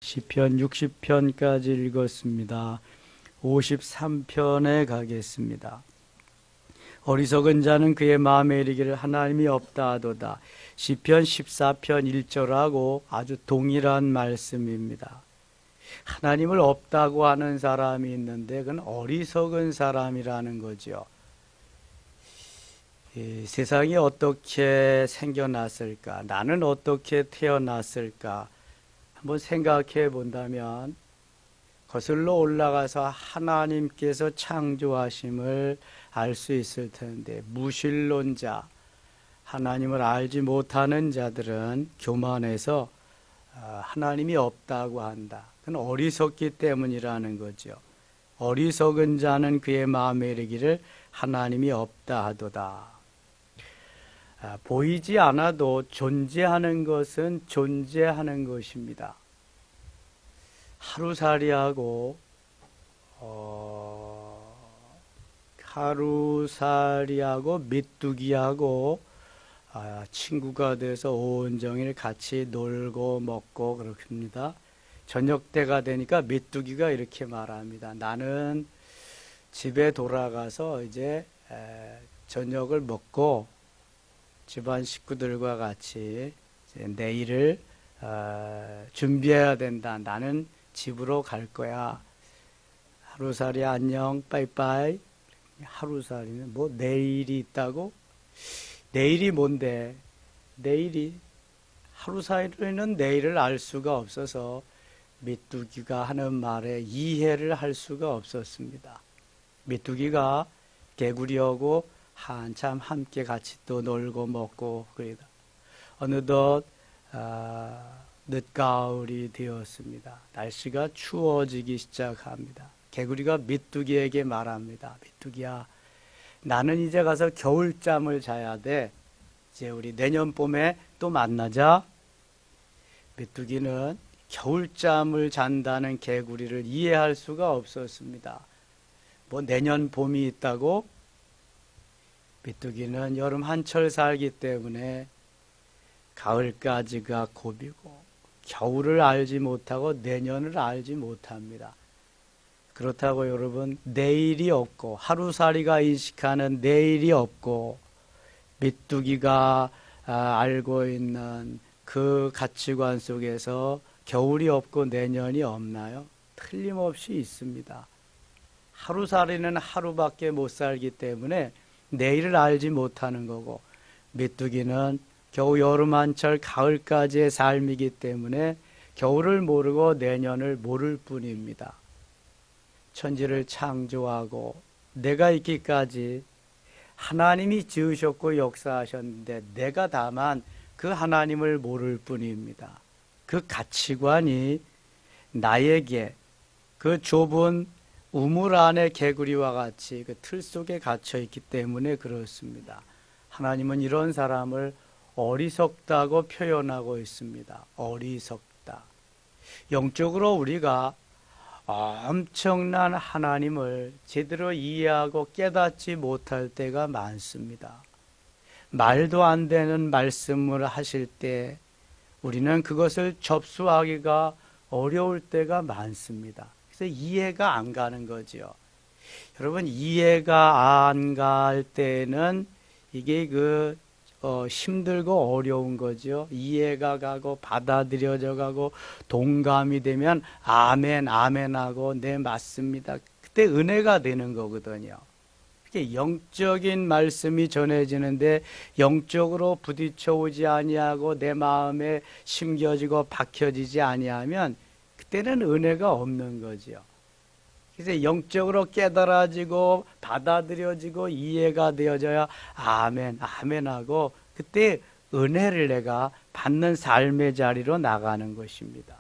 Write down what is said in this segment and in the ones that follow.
시편 60편까지 읽었습니다. 53편에 가겠습니다. 어리석은 자는 그의 마음에 이르기를 하나님이 없다 하도다. 시편 14편 1절하고 아주 동일한 말씀입니다. 하나님을 없다고 하는 사람이 있는데 그건 어리석은 사람이라는 거죠. 세상이 어떻게 생겨났을까? 나는 어떻게 태어났을까? 한번 생각해 본다면 거슬러 올라가서 하나님께서 창조하심을 알 수 있을 텐데, 무신론자, 하나님을 알지 못하는 자들은 교만해서 하나님이 없다고 한다. 그건 어리석기 때문이라는 거죠. 어리석은 자는 그의 마음에 이르기를 하나님이 없다 하도다. 보이지 않아도 존재하는 것은 존재하는 것입니다. 하루살이하고 메뚜기하고 친구가 돼서 온종일 같이 놀고 먹고 그렇습니다. 저녁 때가 되니까 메뚜기가 이렇게 말합니다. 나는 집에 돌아가서 이제 저녁을 먹고 집안 식구들과 같이 내일을 준비해야 된다. 나는 집으로 갈 거야. 하루살이 안녕, 빠이빠이. 하루살이는 뭐 내일이 있다고? 내일이 뭔데? 내일이 하루살이는 내일을 알 수가 없어서 메뚜기가 하는 말에 이해를 할 수가 없었습니다. 메뚜기가 개구리하고 한참 함께 같이 또 놀고 먹고 그러다 어느덧 늦가을이 되었습니다. 날씨가 추워지기 시작합니다. 개구리가 메뚜기에게 말합니다. 메뚜기야, 나는 이제 가서 겨울잠을 자야 돼. 이제 우리 내년 봄에 또 만나자. 메뚜기는 겨울잠을 잔다는 개구리를 이해할 수가 없었습니다. 뭐 내년 봄이 있다고? 메뚜기는 여름 한철 살기 때문에 가을까지가 고비고 겨울을 알지 못하고 내년을 알지 못합니다. 그렇다고 여러분, 내일이 없고 하루살이가 인식하는 내일이 없고 메뚜기가 알고 있는 그 가치관 속에서 겨울이 없고 내년이 없나요? 틀림없이 있습니다. 하루살이는 하루밖에 못 살기 때문에 내일을 알지 못하는 거고, 메뚜기는 겨우 여름 한철 가을까지의 삶이기 때문에 겨울을 모르고 내년을 모를 뿐입니다. 천지를 창조하고 내가 있기까지 하나님이 지으셨고 역사하셨는데 내가 다만 그 하나님을 모를 뿐입니다. 그 가치관이 나에게 그 좁은 우물 안에 개구리와 같이 그 틀 속에 갇혀 있기 때문에 그렇습니다. 하나님은 이런 사람을 어리석다고 표현하고 있습니다. 어리석다. 영적으로 우리가 엄청난 하나님을 제대로 이해하고 깨닫지 못할 때가 많습니다. 말도 안 되는 말씀을 하실 때 우리는 그것을 접수하기가 어려울 때가 많습니다. 그래서 이해가 안 가는 거죠. 여러분, 이해가 안 갈 때는 이게 힘들고 어려운 거죠. 이해가 가고 받아들여져 가고 동감이 되면 아멘, 아멘 하고 네, 맞습니다. 그때 은혜가 되는 거거든요. 이렇게 영적인 말씀이 전해지는데 영적으로 부딪혀 오지 아니하고 내 마음에 심겨지고 박혀지지 아니하면 그때는 은혜가 없는 거죠. 그래서 영적으로 깨달아지고 받아들여지고 이해가 되어져야 아멘, 아멘 하고 그때 은혜를 내가 받는 삶의 자리로 나가는 것입니다.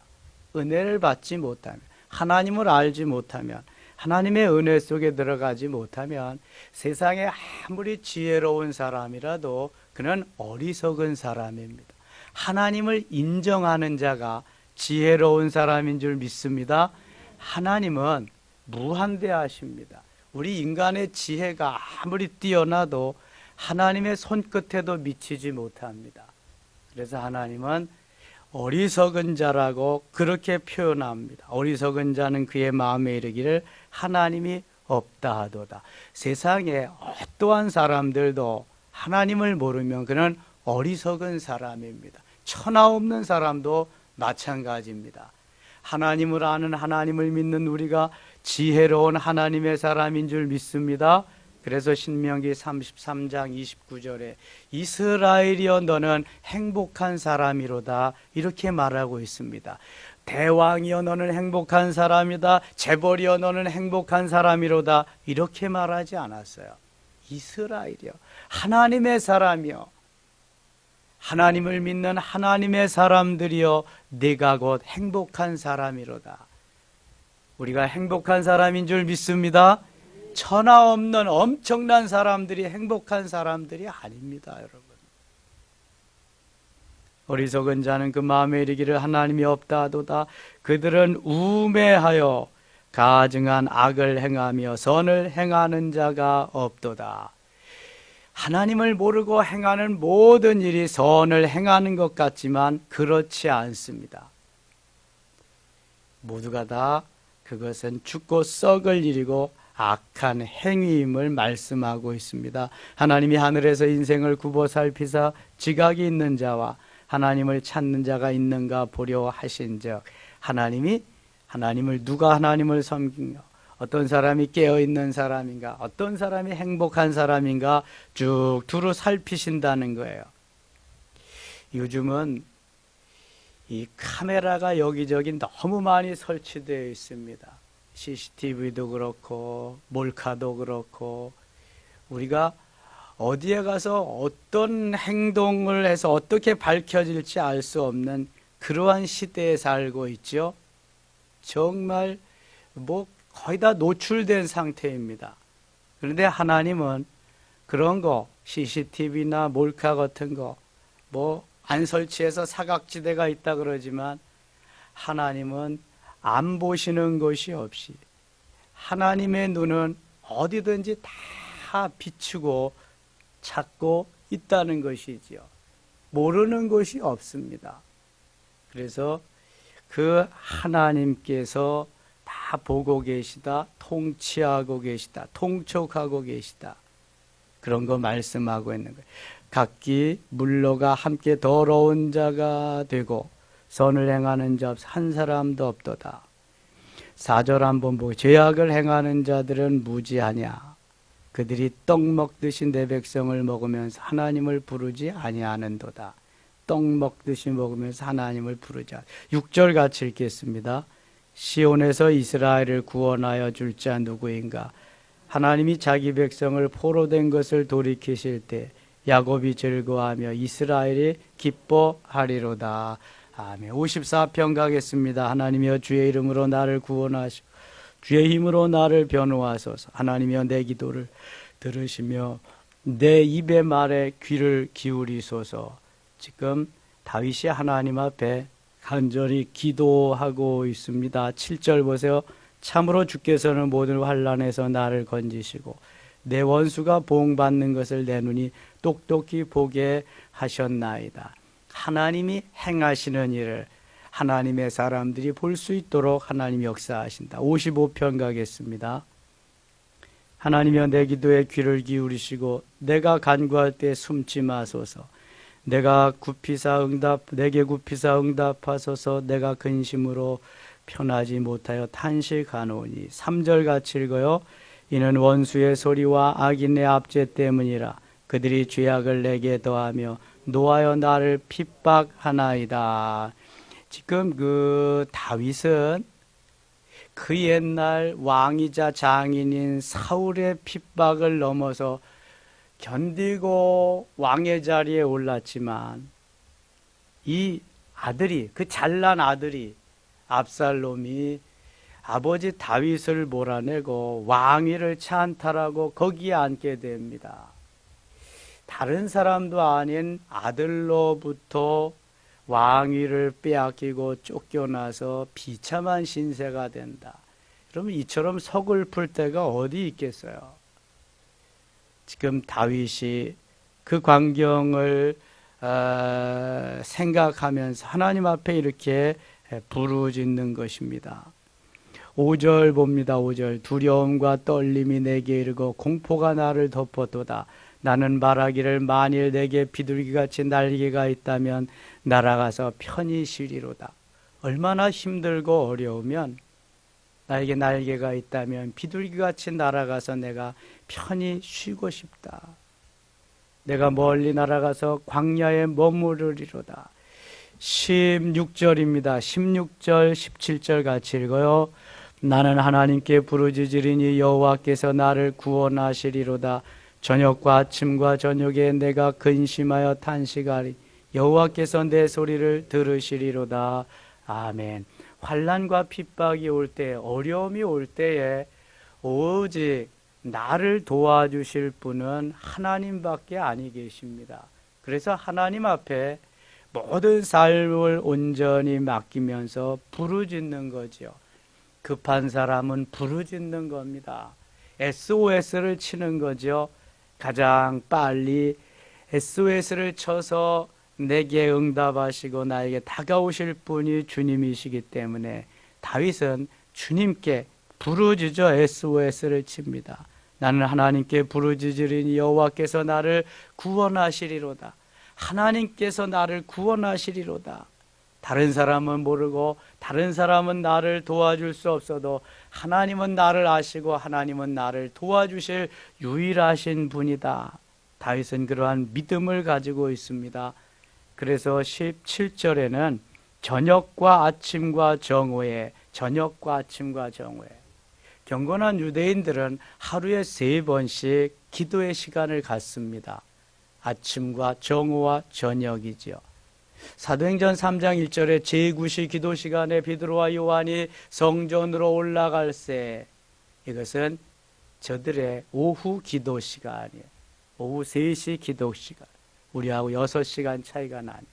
은혜를 받지 못하면, 하나님을 알지 못하면, 하나님의 은혜 속에 들어가지 못하면 세상에 아무리 지혜로운 사람이라도 그는 어리석은 사람입니다. 하나님을 인정하는 자가 지혜로운 사람인 줄 믿습니다. 하나님은 무한대하십니다. 우리 인간의 지혜가 아무리 뛰어나도 하나님의 손끝에도 미치지 못합니다. 그래서 하나님은 어리석은 자라고 그렇게 표현합니다. 어리석은 자는 그의 마음에 이르기를 하나님이 없다 하도다. 세상에 어떠한 사람들도 하나님을 모르면 그는 어리석은 사람입니다. 천하 없는 사람도 마찬가지입니다. 하나님을 아는, 하나님을 믿는 우리가 지혜로운 하나님의 사람인 줄 믿습니다. 그래서 신명기 33장 29절에 이스라엘이여 너는 행복한 사람이로다 이렇게 말하고 있습니다. 대왕이여 너는 행복한 사람이다. 재벌이여 너는 행복한 사람이로다 이렇게 말하지 않았어요. 이스라엘이여 하나님의 사람이여 하나님을 믿는 하나님의 사람들이여 네가 곧 행복한 사람이로다. 우리가 행복한 사람인 줄 믿습니다. 천하 없는 엄청난 사람들이 행복한 사람들이 아닙니다, 여러분. 어리석은 자는 그 마음에 이르기를 하나님이 없다 하도다. 그들은 우매하여 가증한 악을 행하며 선을 행하는 자가 없도다. 하나님을 모르고 행하는 모든 일이 선을 행하는 것 같지만 그렇지 않습니다. 모두가 다 그것은 죽고 썩을 일이고 악한 행위임을 말씀하고 있습니다. 하나님이 하늘에서 인생을 굽어 살피사 지각이 있는 자와 하나님을 찾는 자가 있는가 보려 하신즉 하나님을 누가 하나님을 섬기며 어떤 사람이 깨어있는 사람인가 어떤 사람이 행복한 사람인가 쭉 두루 살피신다는 거예요. 요즘은 이 카메라가 여기저기 너무 많이 설치되어 있습니다. CCTV도 그렇고 몰카도 그렇고 우리가 어디에 가서 어떤 행동을 해서 어떻게 밝혀질지 알 수 없는 그러한 시대에 살고 있죠. 정말 거의 다 노출된 상태입니다. 그런데 하나님은 그런 거 CCTV나 몰카 같은 거 안 설치해서 사각지대가 있다 그러지만 하나님은 안 보시는 것이 없이 하나님의 눈은 어디든지 다 비추고 찾고 있다는 것이지요. 모르는 것이 없습니다. 그래서 그 하나님께서 다 보고 계시다, 통치하고 계시다, 통촉하고 계시다. 그런 거 말씀하고 있는 거예요. 각기 물러가 함께 더러운 자가 되고 선을 행하는 자 한 사람도 없도다. 4절 한번 보고 죄악을 행하는 자들은 무지하냐. 그들이 떡 먹듯이 내 백성을 먹으면서 하나님을 부르지 아니하는도다. 떡 먹듯이 먹으면서 하나님을 부르지 않. 6절 같이 읽겠습니다. 시온에서 이스라엘을 구원하여 줄 자 누구인가. 하나님이 자기 백성을 포로된 것을 돌이키실 때 야곱이 즐거워하며 이스라엘이 기뻐하리로다. 아멘. 54편 가겠습니다. 하나님이여 주의 이름으로 나를 구원하시고 주의 힘으로 나를 변호하소서. 하나님이여 내 기도를 들으시며 내 입의 말에 귀를 기울이소서. 지금 다윗이 하나님 앞에 간절히 기도하고 있습니다. 7절 보세요. 참으로 주께서는 모든 환난에서 나를 건지시고 내 원수가 보응받는 것을 내 눈이 똑똑히 보게 하셨나이다. 하나님이 행하시는 일을 하나님의 사람들이 볼 수 있도록 하나님이 역사하신다. 55편 가겠습니다. 하나님이여 내 기도에 귀를 기울이시고 내가 간구할 때 숨지 마소서. 내게 굽히사 응답하소서. 내가 근심으로 편하지 못하여 탄식하노니. 3절 같이 읽어요. 이는 원수의 소리와 악인의 압제 때문이라. 그들이 죄악을 내게 더하며 노하여 나를 핍박하나이다. 지금 그 다윗은 그 옛날 왕이자 장인인 사울의 핍박을 넘어서 견디고 왕의 자리에 올랐지만 이 아들이, 그 잘난 아들이 압살롬이 아버지 다윗을 몰아내고 왕위를 찬탈하고 거기에 앉게 됩니다. 다른 사람도 아닌 아들로부터 왕위를 빼앗기고 쫓겨나서 비참한 신세가 된다. 그러면 이처럼 서글플 때가 어디 있겠어요? 지금 다윗이 그 광경을 생각하면서 하나님 앞에 이렇게 부르짖는 것입니다. 5절 봅니다. 5절 두려움과 떨림이 내게 이르고 공포가 나를 덮어도다. 나는 말하기를 만일 내게 비둘기같이 날개가 있다면 날아가서 편히 쉬리로다. 얼마나 힘들고 어려우면 나에게 날개가 있다면 비둘기같이 날아가서 내가 편히 쉬고 싶다. 내가 멀리 날아가서 광야에 머무르리로다. 16절입니다. 16절, 17절 같이 읽어요. 나는 하나님께 부르짖으리니 여호와께서 나를 구원하시리로다. 저녁과 아침과 저녁에 내가 근심하여 탄식하리. 여호와께서 내 소리를 들으시리로다. 아멘. 환난과 핍박이 올 때, 어려움이 올 때에 오직 나를 도와주실 분은 하나님밖에 아니 계십니다. 그래서 하나님 앞에 모든 삶을 온전히 맡기면서 부르짖는 거죠. 급한 사람은 부르짖는 겁니다. SOS를 치는 거죠. 가장 빨리 SOS를 쳐서 내게 응답하시고 나에게 다가오실 분이 주님이시기 때문에 다윗은 주님께 부르짖어 SOS를 칩니다. 나는 하나님께 부르짖으리니 여호와께서 나를 구원하시리로다. 하나님께서 나를 구원하시리로다. 다른 사람은 모르고 다른 사람은 나를 도와줄 수 없어도 하나님은 나를 아시고 하나님은 나를 도와주실 유일하신 분이다. 다윗은 그러한 믿음을 가지고 있습니다. 그래서 17절에는 저녁과 아침과 정오에, 저녁과 아침과 정오에, 경건한 유대인들은 하루에 3번씩 기도의 시간을 갖습니다. 아침과 정오와 저녁이죠. 사도행전 3장 1절에 제9시 기도 시간에 베드로와 요한이 성전으로 올라갈새, 이것은 저들의 오후 기도 시간이에요. 오후 3시 기도 시간. 우리하고 6시간 차이가 나니까.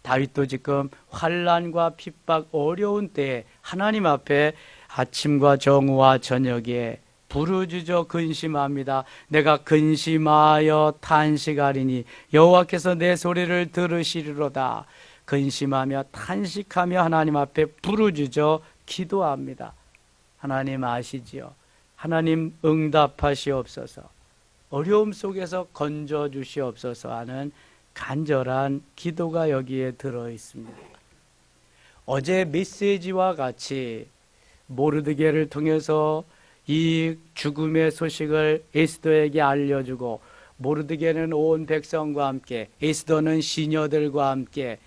다윗도 지금 환난과 핍박 어려운 때에 하나님 앞에 아침과 정오와 저녁에 부르짖어 근심합니다. 내가 근심하여 탄식하리니 여호와께서 내 소리를 들으시리로다. 근심하며 탄식하며 하나님 앞에 부르짖어 기도합니다. 하나님 아시지요? 하나님 응답하시옵소서. 어려움 속에서 건져주시옵소서 하는 간절한 기도가 여기에 들어 있습니다. 어제 메시지와 같이 모르드게를 통해서 이 죽음의 소식을 에스더에게 알려주고, 모르드게는 온 백성과 함께, 에스더는 시녀들과 함께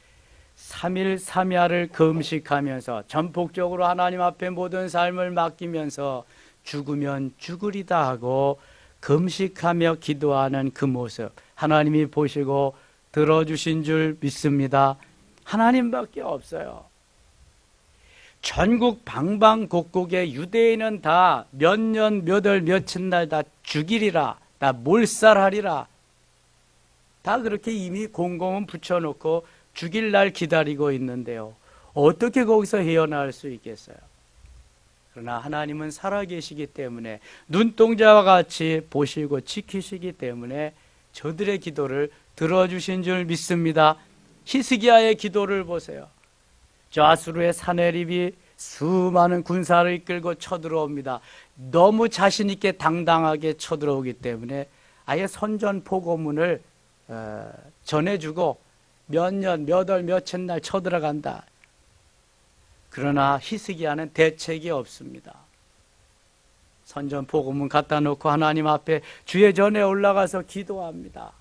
3일 3야를 금식하면서 전폭적으로 하나님 앞에 모든 삶을 맡기면서 죽으면 죽으리다 하고 금식하며 기도하는 그 모습, 하나님이 보시고 들어주신 줄 믿습니다. 하나님밖에 없어요. 전국 방방곡곡의 유대인은 다 몇 년, 몇 월, 며칠 날 다 죽이리라, 다 몰살하리라, 다 그렇게 이미 공공은 붙여놓고 죽일 날 기다리고 있는데요. 어떻게 거기서 헤어나올 수 있겠어요? 그러나 하나님은 살아계시기 때문에 눈동자와 같이 보시고 지키시기 때문에 저들의 기도를 들어주신 줄 믿습니다. 히스기야의 기도를 보세요. 저 아수르의 사내립이 수많은 군사를 이끌고 쳐들어옵니다. 너무 자신 있게 당당하게 쳐들어오기 때문에 아예 선전포고문을 전해주고 몇 년, 몇 월, 몇천 날 쳐들어간다. 그러나 히스기야는 대책이 없습니다. 선전포고문 갖다 놓고 하나님 앞에 주의 전에 올라가서 기도합니다.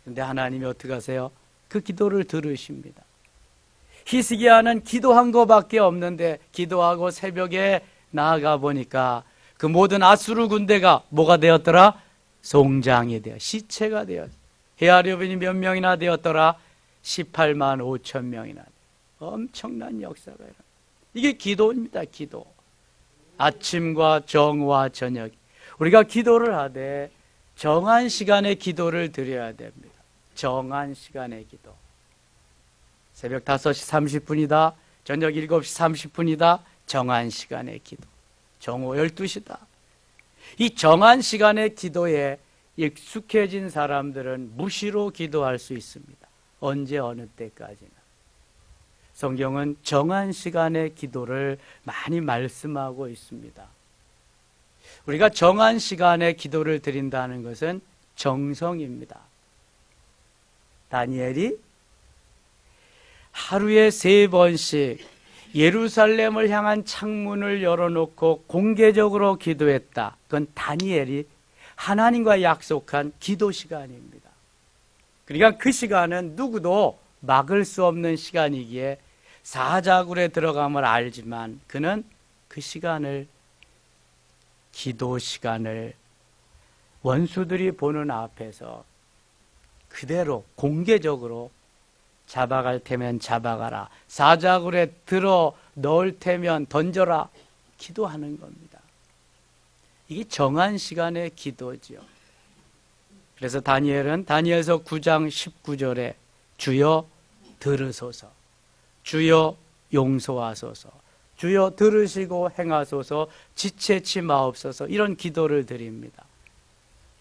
그런데 하나님이 어떻게 하세요? 그 기도를 들으십니다. 히스기야는 기도한 것밖에 없는데 기도하고 새벽에 나아가 보니까 그 모든 아수르 군대가 뭐가 되었더라? 송장이 되어 시체가 되었. 헤아려빈이 몇 명이나 되었더라? 18만 5천 명이나. 엄청난 역사가 일어납니다. 이게 기도입니다. 기도. 아침과 정오와 저녁, 우리가 기도를 하되 정한 시간에 기도를 드려야 됩니다. 정한 시간의 기도. 새벽 5시 30분이다. 저녁 7시 30분이다. 정한 시간의 기도. 정오 12시다. 이 정한 시간의 기도에 익숙해진 사람들은 무시로 기도할 수 있습니다. 언제 어느 때까지나. 성경은 정한 시간의 기도를 많이 말씀하고 있습니다. 우리가 정한 시간에 기도를 드린다는 것은 정성입니다. 다니엘이 하루에 3번씩 예루살렘을 향한 창문을 열어놓고 공개적으로 기도했다. 그건 다니엘이 하나님과 약속한 기도 시간입니다. 그러니까 그 시간은 누구도 막을 수 없는 시간이기에 사자굴에 들어감을 알지만 그는 그 시간을, 기도 시간을 원수들이 보는 앞에서 그대로 공개적으로 잡아갈 테면 잡아가라, 사자굴에 들어 넣을 테면 던져라, 기도하는 겁니다. 이게 정한 시간의 기도지요. 그래서 다니엘은 다니엘서 9장 19절에 주여 들으소서, 주여 용서하소서, 주여 들으시고 행하소서, 지체치 마옵소서, 이런 기도를 드립니다.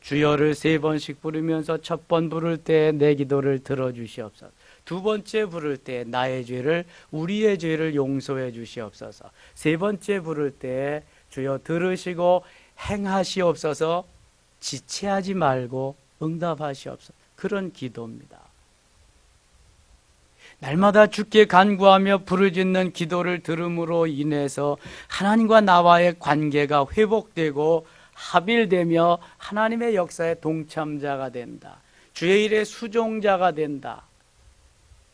주여를 3번씩 부르면서 첫 번 부를 때 내 기도를 들어주시옵소서, 두 번째 부를 때 나의 죄를, 우리의 죄를 용서해 주시옵소서, 세 번째 부를 때 주여 들으시고 행하시옵소서, 지체하지 말고 응답하시옵소서. 그런 기도입니다. 날마다 주께 간구하며 부르짖는 기도를 들음으로 인해서 하나님과 나와의 관계가 회복되고 합일되며 하나님의 역사에 동참자가 된다. 주의 일의 수종자가 된다.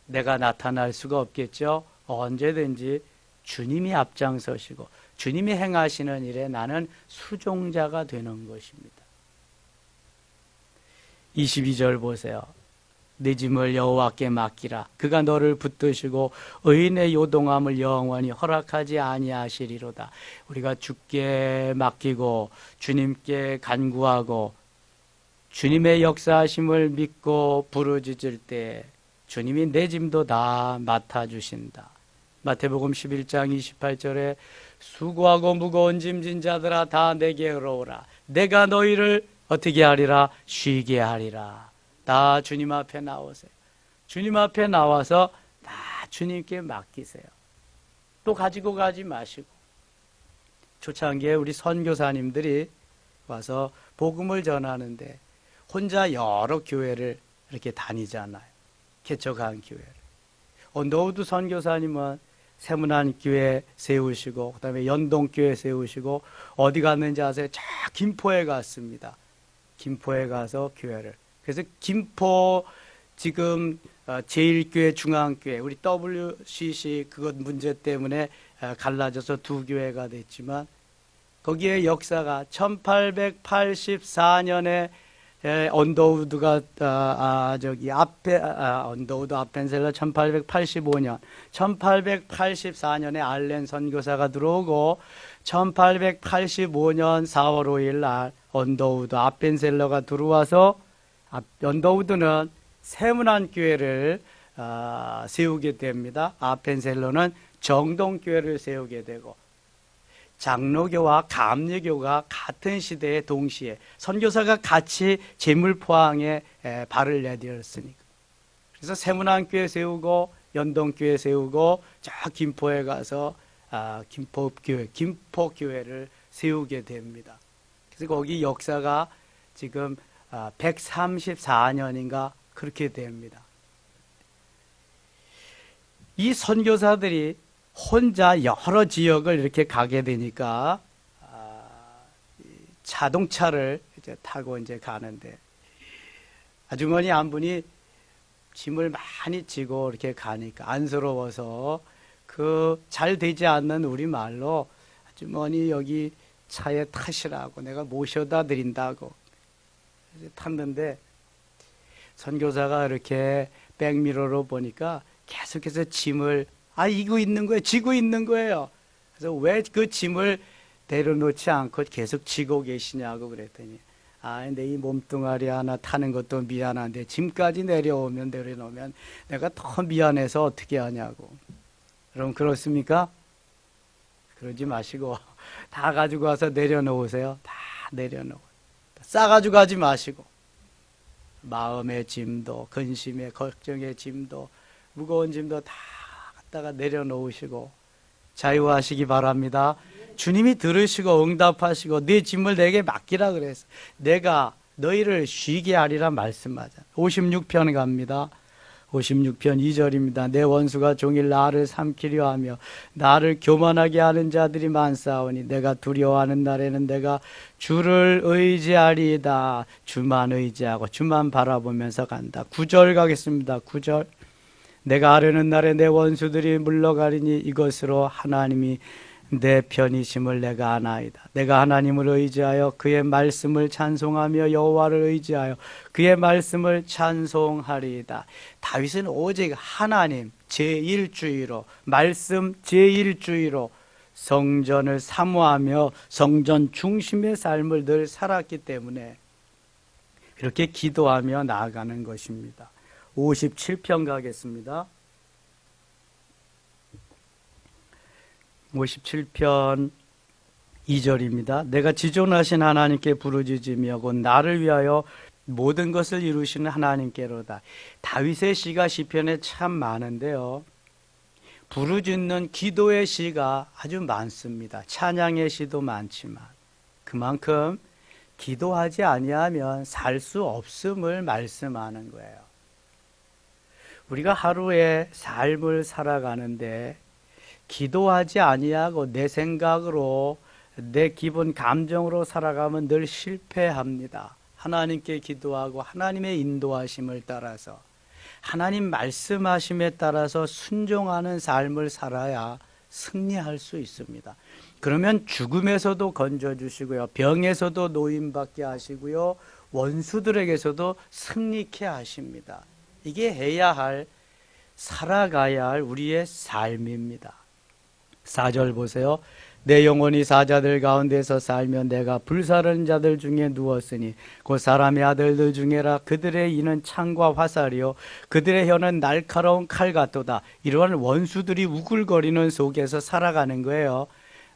내가 나타날 수가 없겠죠. 언제든지 주님이 앞장서시고 주님이 행하시는 일에 나는 수종자가 되는 것입니다. 22절 보세요. 네 짐을 여호와께 맡기라. 그가 너를 붙드시고 의인의 요동함을 영원히 허락하지 아니하시리로다. 우리가 주께 맡기고 주님께 간구하고 주님의 역사하심을 믿고 부르짖을 때 주님이 내 짐도 다 맡아주신다. 마태복음 11장 28절에 수고하고 무거운 짐진 자들아 다 내게로 오라. 내가 너희를 어떻게 하리라? 쉬게 하리라. 다 주님 앞에 나오세요. 주님 앞에 나와서 다 주님께 맡기세요. 또 가지고 가지 마시고. 초창기에 우리 선교사님들이 와서 복음을 전하는데 혼자 여러 교회를 이렇게 다니잖아요. 개척한 교회를. 언더우드 선교사님은 세문안 교회 세우시고 그다음에 연동교회 세우시고 어디 갔는지 아세요? 저 김포에 갔습니다. 김포에 가서 교회를. 그래서 김포 지금 제1교회 중앙교회 우리 WCC 그것 문제 때문에 갈라져서 두 교회가 됐지만 거기에 역사가 1884년에 언더우드가 언더우드 아펜셀러 1885년 1884년에 알렌 선교사가 들어오고 1885년 4월 5일 날 언더우드 아펜셀러가 들어와서 언더우드는 세문안 교회를 세우게 됩니다. 아펜셀러는 정동교회를 세우게 되고 장로교와 감리교가 같은 시대에 동시에 선교사가 같이 제물포항에 발을 내디었으니까. 그래서 세문안교회 세우고 연동교회 세우고 저 김포에 가서 김포교회를 세우게 됩니다. 그래서 거기 역사가 지금 134년인가 그렇게 됩니다. 이 선교사들이 혼자 여러 지역을 이렇게 가게 되니까 자동차를 이제 타고 이제 가는데 아주머니 한 분이 짐을 많이 지고 이렇게 가니까 안쓰러워서 그 잘 되지 않는 우리말로 아주머니 여기 차에 타시라고 내가 모셔다 드린다고 탔는데 선교사가 이렇게 백미러로 보니까 계속해서 짐을 이고 있는 거예요. 지고 있는 거예요. 그래서 왜 그 짐을 내려놓지 않고 계속 지고 계시냐고 그랬더니 근데 이 몸뚱아리 하나 타는 것도 미안한데 짐까지 내려놓으면 내가 더 미안해서 어떻게 하냐고. 여러분 그렇습니까? 그러지 마시고 다 가지고 와서 내려놓으세요. 다 내려놓고. 싸가지고 가지 마시고 마음의 짐도, 근심의 걱정의 짐도, 무거운 짐도 다 갖다가 내려놓으시고 자유하시기 바랍니다. 주님이 들으시고 응답하시고 네 짐을 내게 맡기라 그래서 내가 너희를 쉬게 하리라 말씀하자. 56편 갑니다. 56편 2절입니다. 내 원수가 종일 나를 삼키려 하며 나를 교만하게 하는 자들이 많사오니 내가 두려워하는 날에는 내가 주를 의지하리이다. 주만 의지하고 주만 바라보면서 간다. 9절 가겠습니다. 9절. 내가 아뢰는 날에 내 원수들이 물러가리니 이것으로 하나님이 내 편이심을 내가 아나이다. 내가 하나님을 의지하여 그의 말씀을 찬송하며 여호와를 의지하여 그의 말씀을 찬송하리이다. 다윗은 오직 하나님 제1주의로 말씀 제1주의로 성전을 사모하며 성전 중심의 삶을 늘 살았기 때문에 이렇게 기도하며 나아가는 것입니다. 57편 가겠습니다. 57편 2절입니다. 내가 지존하신 하나님께 부르짖으며 곧 나를 위하여 모든 것을 이루시는 하나님께로다. 다윗의 시가 시편에 참 많은데요. 부르짖는 기도의 시가 아주 많습니다. 찬양의 시도 많지만 그만큼 기도하지 아니하면 살 수 없음을 말씀하는 거예요. 우리가 하루에 삶을 살아가는데 기도하지 아니하고 내 생각으로 내 기분 감정으로 살아가면 늘 실패합니다. 하나님께 기도하고 하나님의 인도하심을 따라서 하나님 말씀하심에 따라서 순종하는 삶을 살아야 승리할 수 있습니다. 그러면 죽음에서도 건져주시고요, 병에서도 노임받게 하시고요, 원수들에게서도 승리케 하십니다. 이게 해야 할, 살아가야 할 우리의 삶입니다. 4절 보세요. 내 영혼이 사자들 가운데서 살면 내가 불사르는 자들 중에 누웠으니 곧 사람의 아들들 중에라. 그들의 이는 창과 화살이요 그들의 혀는 날카로운 칼 같도다. 이러한 원수들이 우글거리는 속에서 살아가는 거예요.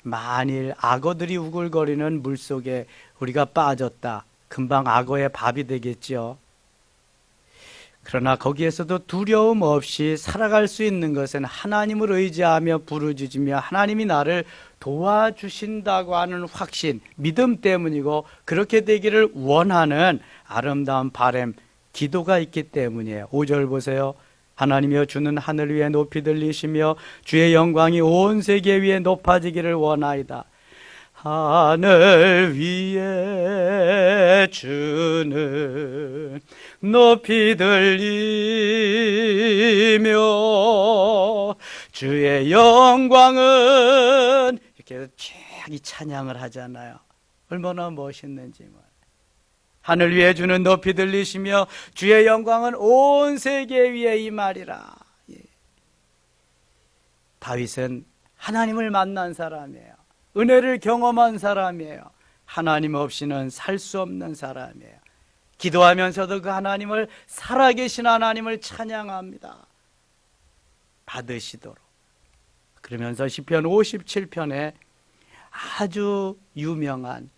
만일 악어들이 우글거리는 물속에 우리가 빠졌다, 금방 악어의 밥이 되겠죠. 그러나 거기에서도 두려움 없이 살아갈 수 있는 것은 하나님을 의지하며 부르짖으며 하나님이 나를 도와주신다고 하는 확신, 믿음 때문이고 그렇게 되기를 원하는 아름다운 바람, 기도가 있기 때문이에요. 5절 보세요. 하나님이여 주는 하늘 위에 높이 들리시며 주의 영광이 온 세계 위에 높아지기를 원하이다. 하늘 위에 주는 높이 들리며 주의 영광은 이렇게 쫙 이 찬양을 하잖아요. 얼마나 멋있는지. 하늘 위에 주는 높이 들리시며 주의 영광은 온 세계 위에 임하리라. 예. 다윗은 하나님을 만난 사람이에요. 은혜를 경험한 사람이에요. 하나님 없이는 살 수 없는 사람이에요. 기도하면서도 그 하나님을, 살아계신 하나님을 찬양합니다. 받으시도록. 그러면서 시편 57편에 아주 유명한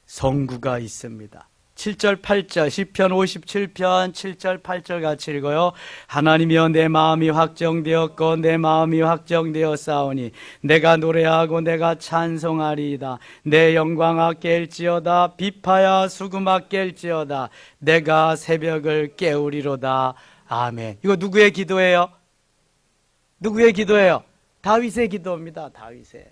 성구가 있습니다. 7절 8절 시편 57편 7절 8절 같이 읽어요. 하나님이여 내 마음이 확정되었고 내 마음이 확정되었사오니 내가 노래하고 내가 찬송하리이다. 내 영광아 깰지어다. 비파야 수금아 깰지어다. 내가 새벽을 깨우리로다. 아멘. 이거 누구의 기도예요? 누구의 기도예요? 다윗의 기도입니다. 다윗의.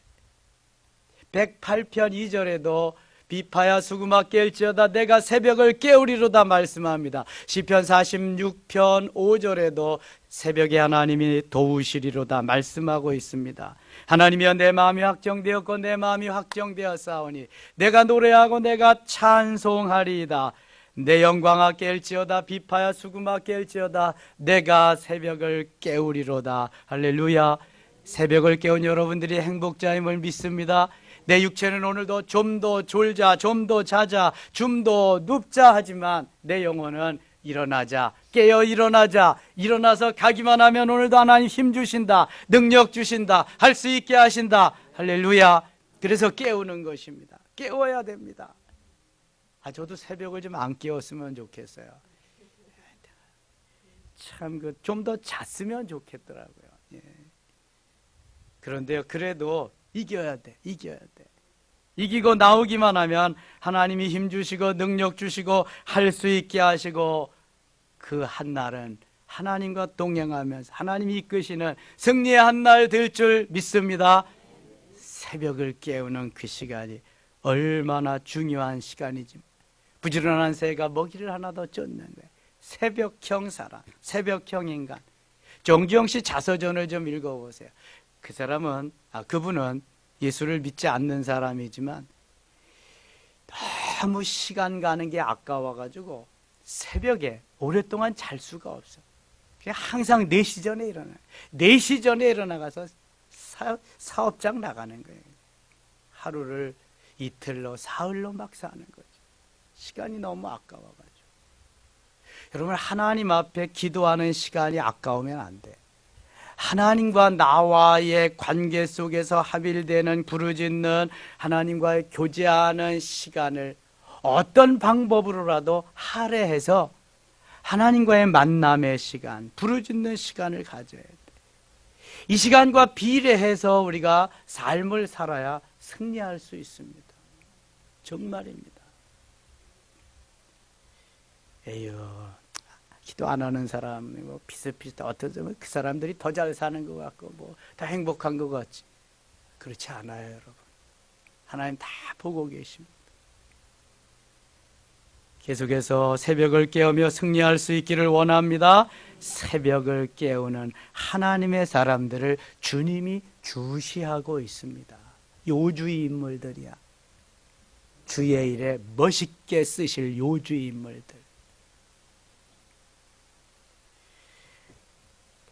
108편 2절에도 비파야 수금아 깰지어다. 내가 새벽을 깨우리로다 말씀합니다. 시편 46편 5절에도 새벽에 하나님이 도우시리로다 말씀하고 있습니다. 하나님이여 내 마음이 확정되었고 내 마음이 확정되었사오니 내가 노래하고 내가 찬송하리이다. 내 영광아 깰지어다. 비파야 수금아 깰지어다. 내가 새벽을 깨우리로다. 할렐루야. 새벽을 깨운 여러분들이 행복자임을 믿습니다. 내 육체는 오늘도 좀 더 졸자, 좀 더 자자, 좀 더 눕자 하지만 내 영혼은 일어나자, 깨어 일어나자. 일어나서 가기만 하면 오늘도 하나님 힘 주신다, 능력 주신다, 할 수 있게 하신다. 할렐루야. 그래서 깨우는 것입니다. 깨워야 됩니다. 저도 새벽을 좀 안 깨웠으면 좋겠어요. 참, 좀 더 잤으면 좋겠더라고요. 예. 그런데요, 그래도 이겨야 돼. 이기고 나오기만 하면 하나님이 힘 주시고 능력 주시고 할 수 있게 하시고 그 한날은 하나님과 동행하면서 하나님이 이끄시는 승리의 한날 될 줄 믿습니다. 새벽을 깨우는 그 시간이 얼마나 중요한 시간이지. 부지런한 새가 먹이를 하나 더 쫓는 거예요. 새벽형 사람, 새벽형 인간. 정주영 씨 자서전을 좀 읽어보세요. 그분은 예수를 믿지 않는 사람이지만 너무 시간 가는 게 아까워가지고 새벽에 오랫동안 잘 수가 없어. 항상 4시 전에 일어나요. 4시 전에 일어나가서 사업장 나가는 거예요. 하루를 이틀로 사흘로 막 사는 거죠. 시간이 너무 아까워가지고. 여러분, 하나님 앞에 기도하는 시간이 아까우면 안 돼. 하나님과 나와의 관계 속에서 합일되는, 부르짖는, 하나님과의 교제하는 시간을 어떤 방법으로라도 할애해서 하나님과의 만남의 시간, 부르짖는 시간을 가져야 돼. 이 시간과 비례해서 우리가 삶을 살아야 승리할 수 있습니다. 정말입니다. 에휴, 기도 안 하는 사람, 비슷비슷, 어떤 점은 그 사람들이 더 잘 사는 것 같고, 더 행복한 것 같지. 그렇지 않아요, 여러분. 하나님 다 보고 계십니다. 계속해서 새벽을 깨우며 승리할 수 있기를 원합니다. 새벽을 깨우는 하나님의 사람들을 주님이 주시하고 있습니다. 요주의 인물들이야. 주의 일에 멋있게 쓰실 요주의 인물들.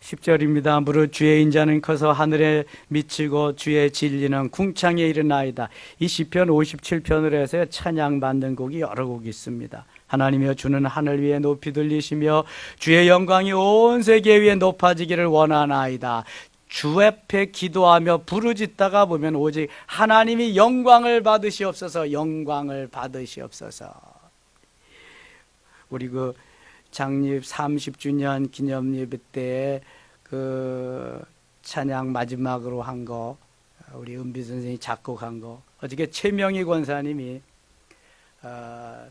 10절입니다. 무릇 주의 인자는 커서 하늘에 미치고 주의 진리는 궁창에 이르나이다. 이 시편 57편을 해서 찬양 받는 곡이 여러 곡 있습니다. 하나님이여, 주는 하늘 위에 높이 들리시며 주의 영광이 온 세계 위에 높아지기를 원하나이다. 주 앞에 기도하며 부르짖다가 보면 오직 하나님이 영광을 받으시옵소서, 영광을 받으시옵소서. 우리 장립 30주년 기념 예배 때 찬양 마지막으로 한 거, 우리 은비 선생님이 작곡한 거, 어저께 최명희 권사님이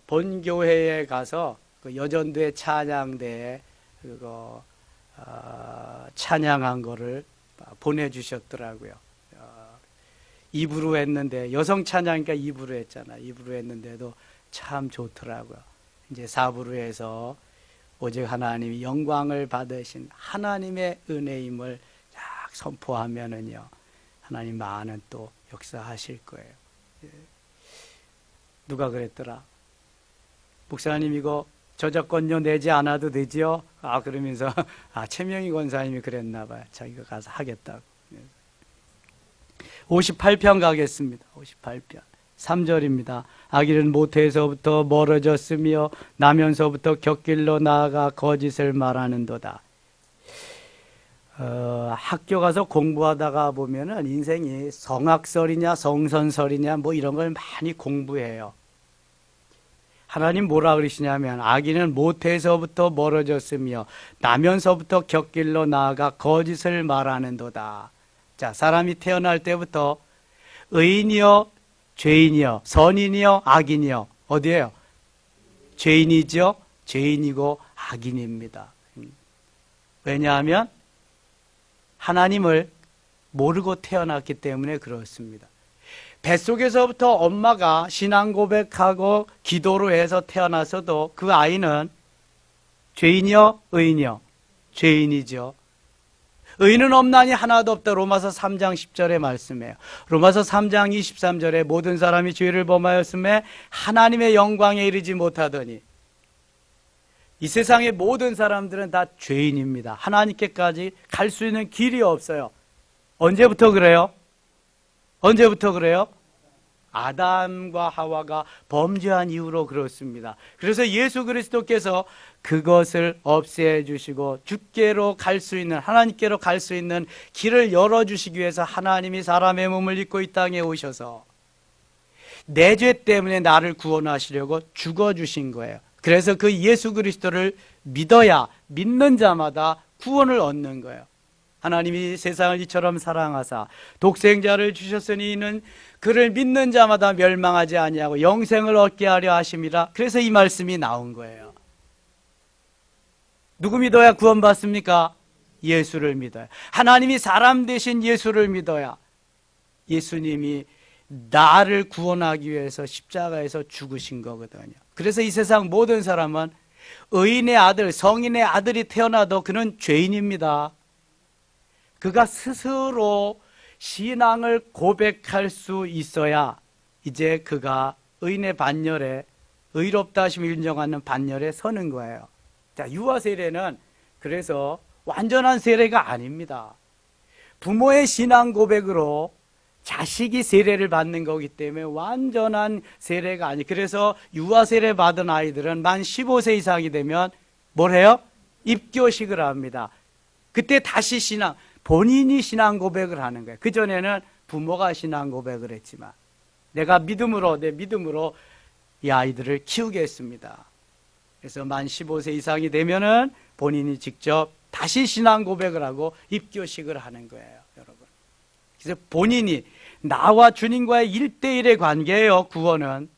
본교회에 가서 여전도의 찬양대에 찬양한 거를 보내주셨더라고요. 입으로 했는데, 여성 찬양이니까 입으로 했잖아. 입으로 했는데도 참 좋더라고요. 이제 4부로 해서 오직 하나님이 영광을 받으신 하나님의 은혜임을 쫙 선포하면은요, 하나님 많은 또 역사하실 거예요. 누가 그랬더라? 목사님, 이거 저작권료 내지 않아도 되지요? 그러면서 최명희 권사님이 그랬나 봐요. 자기가 가서 하겠다고. 58편 가겠습니다. 58편 3절입니다. 아기는 모태에서부터 멀어졌으며 나면서부터 곁길로 나아가 거짓을 말하는도다. 학교 가서 공부하다가 보면은 인생이 성악설이냐 성선설이냐 이런 걸 많이 공부해요. 하나님 뭐라 그러시냐면, 아기는 모태에서부터 멀어졌으며 나면서부터 곁길로 나아가 거짓을 말하는도다. 자, 사람이 태어날 때부터 의인이요 죄인이요, 선인이요 악인이요, 어디예요? 죄인이죠. 죄인이고 악인입니다. 왜냐하면 하나님을 모르고 태어났기 때문에 그렇습니다. 뱃속에서부터 엄마가 신앙 고백하고 기도로 해서 태어났어도 그 아이는 죄인이요 의인이요? 죄인이죠. 의인은 없나니 하나도 없다. 로마서 3장 10절에 말씀해요. 로마서 3장 23절에 모든 사람이 죄를 범하였음에 하나님의 영광에 이르지 못하더니, 이 세상의 모든 사람들은 다 죄인입니다. 하나님께까지 갈 수 있는 길이 없어요. 언제부터 그래요? 언제부터 그래요? 아담과 하와가 범죄한 이후로 그렇습니다. 그래서 예수 그리스도께서 그것을 없애주시고 주께로 갈 수 있는, 하나님께로 갈 수 있는 길을 열어주시기 위해서 하나님이 사람의 몸을 입고 이 땅에 오셔서 내 죄 때문에 나를 구원하시려고 죽어주신 거예요. 그래서 그 예수 그리스도를 믿어야 믿는 자마다 구원을 얻는 거예요. 하나님이 세상을 이처럼 사랑하사 독생자를 주셨으니 이는 그를 믿는 자마다 멸망하지 아니하고 영생을 얻게 하려 하심이라. 그래서 이 말씀이 나온 거예요. 누구 믿어야 구원받습니까? 예수를 믿어야. 하나님이 사람 되신 예수를 믿어야. 예수님이 나를 구원하기 위해서 십자가에서 죽으신 거거든요. 그래서 이 세상 모든 사람은 의인의 아들, 성인의 아들이 태어나도 그는 죄인입니다. 그가 스스로 신앙을 고백할 수 있어야 이제 그가 의인의 반열에, 의롭다 하심을 인정하는 반열에 서는 거예요. 자, 유아 세례는 그래서 완전한 세례가 아닙니다. 부모의 신앙 고백으로 자식이 세례를 받는 거기 때문에 완전한 세례가 아니. 그래서 유아 세례 받은 아이들은 만 15세 이상이 되면 뭘 해요? 입교식을 합니다. 그때 다시 본인이 신앙 고백을 하는 거예요. 그전에는 부모가 신앙 고백을 했지만 내가 내 믿음으로 이 아이들을 키우겠습니다. 그래서 만 15세 이상이 되면은 본인이 직접 다시 신앙 고백을 하고 입교식을 하는 거예요, 여러분. 그래서 본인이 나와 주님과의 1대1의 관계예요, 구원은.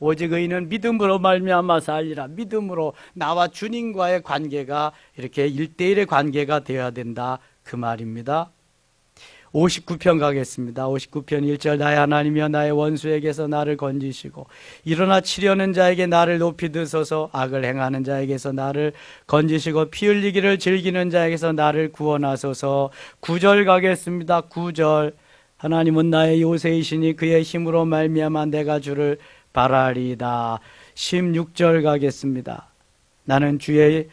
오직 의인은 믿음으로 말미암아 살리라. 믿음으로 나와 주님과의 관계가 이렇게 1대1의 관계가 되어야 된다, 그 말입니다. 59편 가겠습니다. 59편 1절. 나의 하나님이여 나의 원수에게서 나를 건지시고 일어나 치려는 자에게 나를 높이 드소서. 악을 행하는 자에게서 나를 건지시고 피 흘리기를 즐기는 자에게서 나를 구원하소서. 9절 가겠습니다. 9절. 하나님은 나의 요새이시니 그의 힘으로 말미암아 내가 주를 바라리이다. 16절 가겠습니다. 나는 주의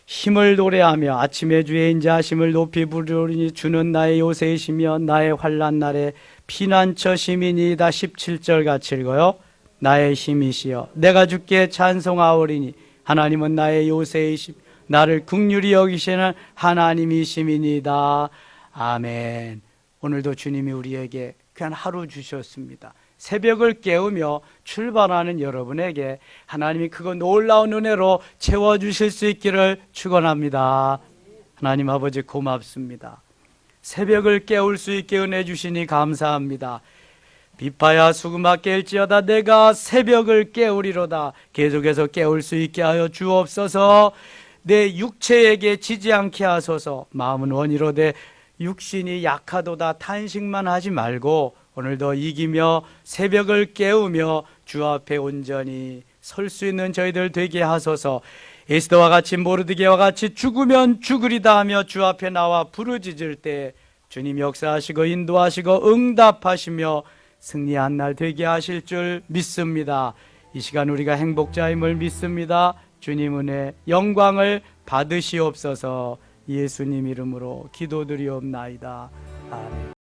힘을 노래하며 아침에 주의 인자하심을 높이 부르리니 주는 나의 요새이시며 나의 환난 날에 피난처 시민이다. 17절 같이 읽어요. 나의 힘이시여 내가 주께 찬송하오리니 하나님은 나의 요새이시며 나를 긍휼히 여기시는 하나님이시니이다. 아멘. 오늘도 주님이 우리에게 그냥 하루 주셨습니다. 새벽을 깨우며 출발하는 여러분에게 하나님이 그거 놀라운 은혜로 채워주실 수 있기를 축원합니다. 하나님 아버지 고맙습니다. 새벽을 깨울 수 있게 은혜 주시니 감사합니다. 비파야 수금아 깰지어다 내가 새벽을 깨우리로다. 계속해서 깨울 수 있게 하여 주옵소서. 내 육체에게 지지 않게 하소서. 마음은 원이로되 육신이 약하도다. 탄식만 하지 말고 오늘도 이기며 새벽을 깨우며 주 앞에 온전히 설 수 있는 저희들 되게 하소서. 에스더와 같이 모르드게와 같이 죽으면 죽으리다 하며 주 앞에 나와 부르짖을 때 주님 역사하시고 인도하시고 응답하시며 승리한 날 되게 하실 줄 믿습니다. 이 시간 우리가 행복자임을 믿습니다. 주님 은혜 영광을 받으시옵소서. 예수님 이름으로 기도드리옵나이다. 아멘.